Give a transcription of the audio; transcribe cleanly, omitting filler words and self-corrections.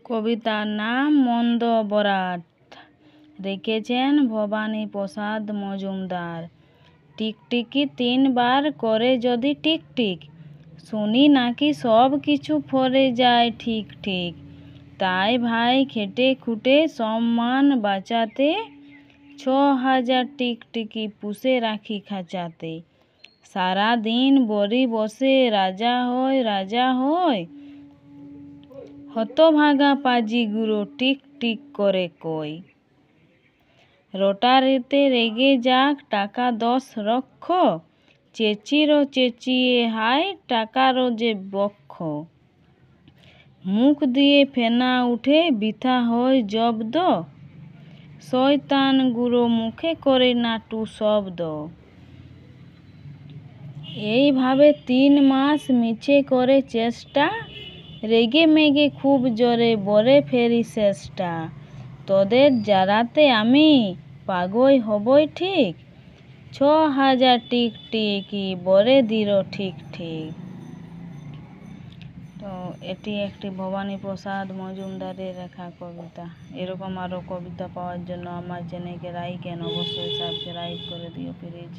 কবিতার নাম মন্দ বরাত, লিখেছেন ভবানী প্রসাদ মজুমদার। টিকটিকি 3 বার করে যদি টিকটিক, শুনি নাকি সব কিছু ফরে যায় ঠিক ঠিক। তাই ভাই খেটে খুটে সম্মান বাঁচাতে 6000 টিকটিকি পুষে রাখি খাঁচাতে। সারাদিন বরি বসে রাজা হয়, হতভাগা পাজিগুলো টিক টিক করে কই। রটারিতে রেগে যাক টাকা 10 লক্ষ, চেঁচিয়ে হায় টাকারও যে বক্ষ। মুখ দিয়ে ফেনা উঠে বৃথা হয় জব্দ, শয়তানগুলো মুখে করে নাটু শব্দ। এইভাবে 3 মাস মিছে করে চেষ্টা, রেগে মেগে খুব জোরে বরে ফেরি শেষটা। তোদের জ্বালাতে আমি পাগল হবই ঠিক, 6000 টিকটিকি বরে দিল ঠিক ঠিক। তো এটি একটি ভবানী প্রসাদ মজুমদারের লেখা কবিতা। এরকম আরও কবিতা পাওয়ার জন্য আমার চ্যানেলকে লাইক অবশ্যই সাবস্ক্রাইব করে দিও প্লিজ।